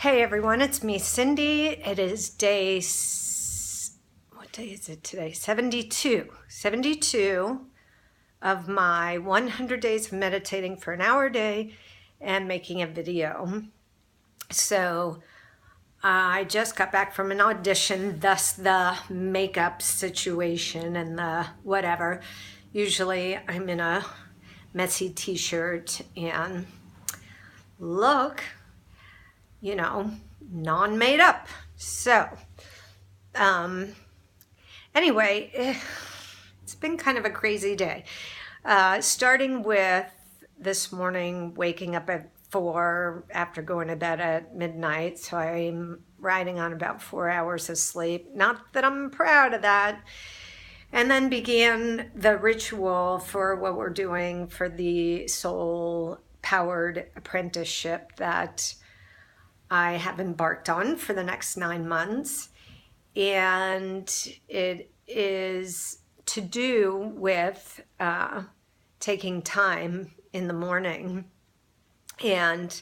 Hey everyone, it's me, Cindy. It is what day is it today? 72. 72 of my 100 days of meditating for an hour a day and making a video. So I just got back from an audition, thus the makeup situation and the whatever. Usually I'm in a messy t-shirt and look, non-made up. So, anyway, it's been kind of a crazy day. Starting with this morning, waking up at 4 after going to bed at midnight. So I'm riding on about 4 hours of sleep. Not that I'm proud of that. And then began the ritual for what we're doing for the soul-powered apprenticeship that I have embarked on for the next 9 months. And it is to do with taking time in the morning. And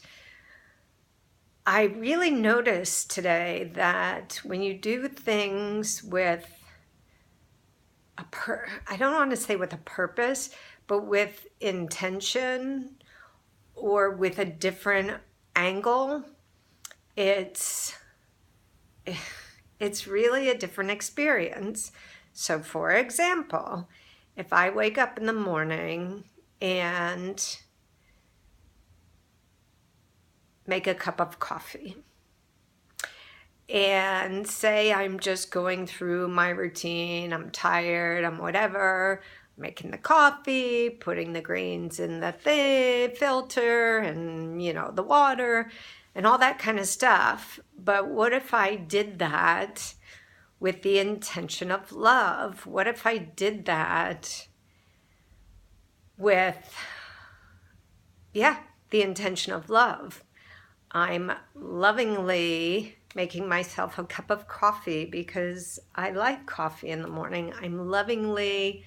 I really noticed today that when you do things with I don't want to say with a purpose, but with intention or with a different angle, it's really a different experience. So for example, if I wake up in the morning and make a cup of coffee and say I'm just going through my routine, I'm tired, I'm whatever, making the coffee, putting the grains in the filter and, the water and all that kind of stuff. But what if I did that with the intention of love? What if I did that with, the intention of love? I'm lovingly making myself a cup of coffee because I like coffee in the morning. I'm lovingly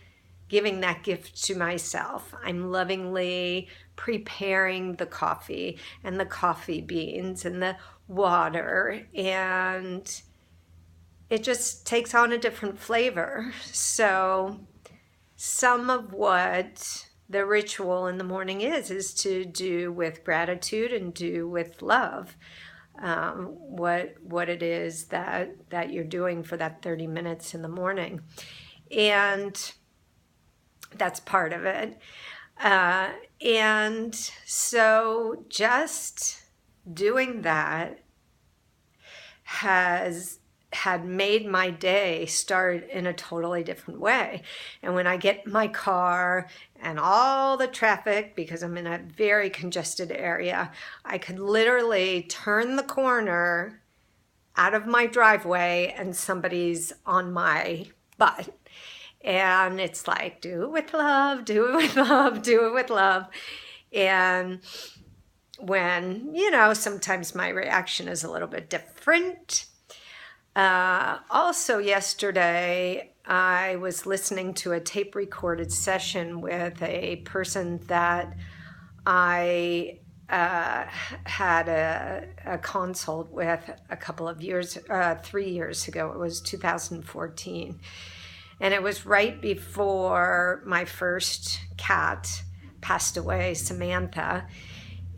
giving that gift to myself. I'm lovingly preparing the coffee and the coffee beans and the water, and it just takes on a different flavor. So some of what the ritual in the morning is to do with gratitude and do with love. What it is that you're doing for that 30 minutes in the morning. And that's part of it. And so just doing that had made my day start in a totally different way. And when I get in my car and all the traffic, because I'm in a very congested area, I could literally turn the corner out of my driveway and somebody's on my butt. And it's like, do it with love, do it with love, do it with love. And when, sometimes my reaction is a little bit different. Also yesterday, I was listening to a tape recorded session with a person that I had a consult with a couple of years, 3 years ago. It was 2014. And it was right before my first cat passed away, Samantha.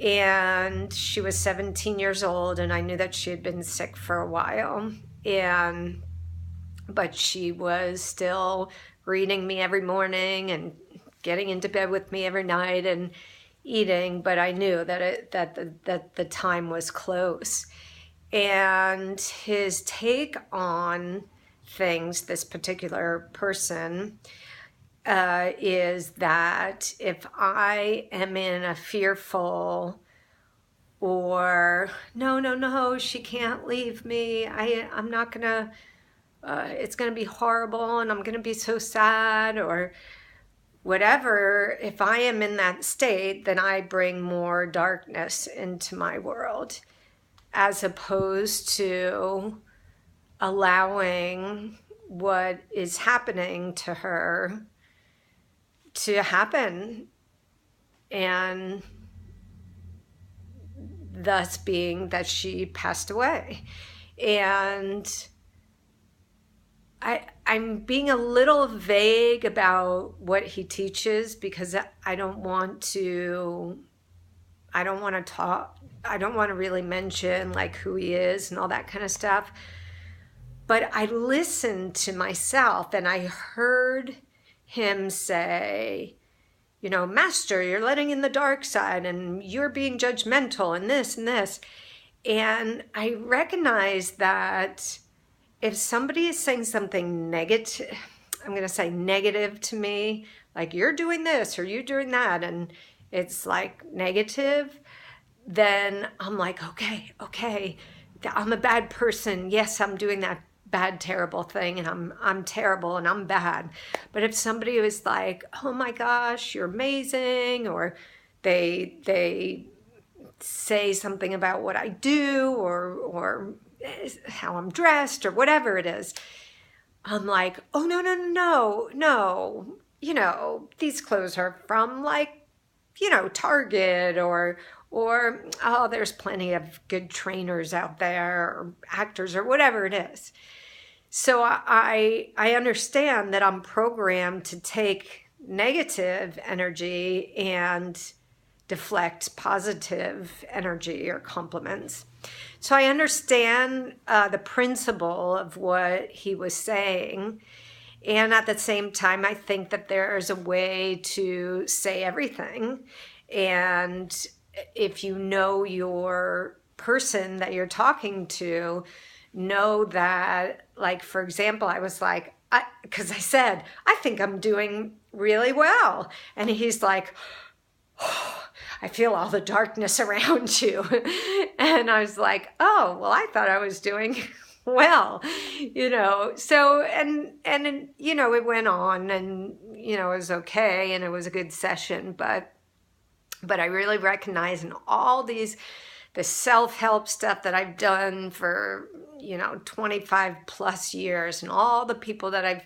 And she was 17 years old, and I knew that she had been sick for a while. But she was still greeting me every morning and getting into bed with me every night and eating. But I knew that the time was close. And his take on things, this particular person, is that if I am in a fearful or no, she can't leave me, I'm not gonna, it's gonna be horrible and I'm gonna be so sad or whatever, if I am in that state, then I bring more darkness into my world, as opposed to allowing what is happening to her to happen. And thus being that she passed away. And I'm being a little vague about what he teaches because I don't want to talk, I don't want to really mention like who he is and all that kind of stuff. But I listened to myself and I heard him say, you know, Master, you're letting in the dark side and you're being judgmental and this and this. And I recognize that if somebody is saying something negative, I'm going to say negative to me, like you're doing this or you're doing that, and it's like negative, then I'm like, okay, I'm a bad person. Yes, I'm doing that bad, terrible thing, and I'm terrible and I'm bad. But if somebody was like, oh my gosh, you're amazing, or they say something about what I do or how I'm dressed or whatever it is, I'm like, oh no, you know, these clothes are from like, you know, Target or oh, there's plenty of good trainers out there or actors or whatever it is. So I understand that I'm programmed to take negative energy and deflect positive energy or compliments. So I understand the principle of what he was saying. And at the same time, I think that there's a way to say everything. And if you know your person that you're talking to, know that, like, for example, I was like, because I said, I think I'm doing really well. And he's like, oh, I feel all the darkness around you. And I was like, oh, well, I thought I was doing well, you know. So, and you know, it went on and, you know, it was okay and it was a good session, but I really recognize in all the self-help stuff that I've done for, you know, 25 plus years, and all the people that I've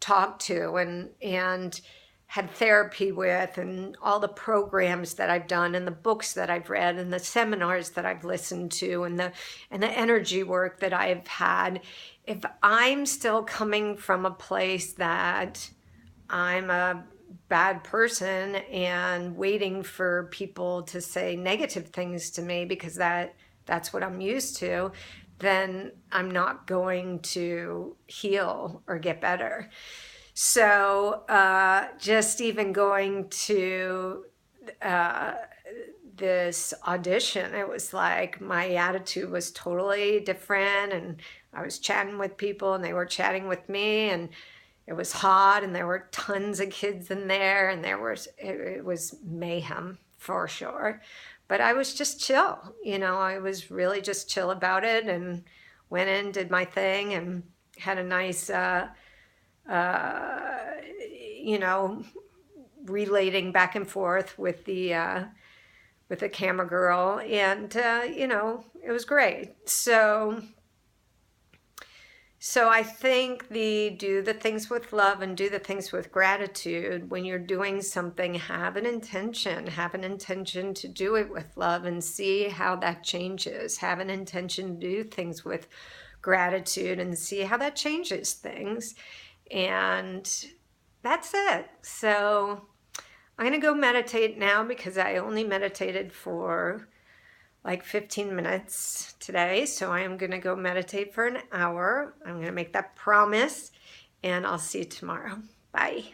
talked to and had therapy with, and all the programs that I've done and the books that I've read and the seminars that I've listened to and the energy work that I've had, if I'm still coming from a place that I'm a bad person and waiting for people to say negative things to me because that's what I'm used to, then I'm not going to heal or get better. So just even going to this audition, it was like my attitude was totally different, and I was chatting with people and they were chatting with me, and it was hot and there were tons of kids in there, and it was mayhem for sure. But I was just chill, you know, I was really just chill about it, and went in, did my thing, and had a nice you know, relating back and forth with the camera girl, and you know, it was great. So I think do the things with love and do the things with gratitude. When you're doing something, have an intention to do it with love and see how that changes. Have an intention to do things with gratitude and see how that changes things. And that's it. So I'm going to go meditate now because I only meditated for like 15 minutes today. So I am going to go meditate for an hour. I'm going to make that promise, and I'll see you tomorrow. Bye.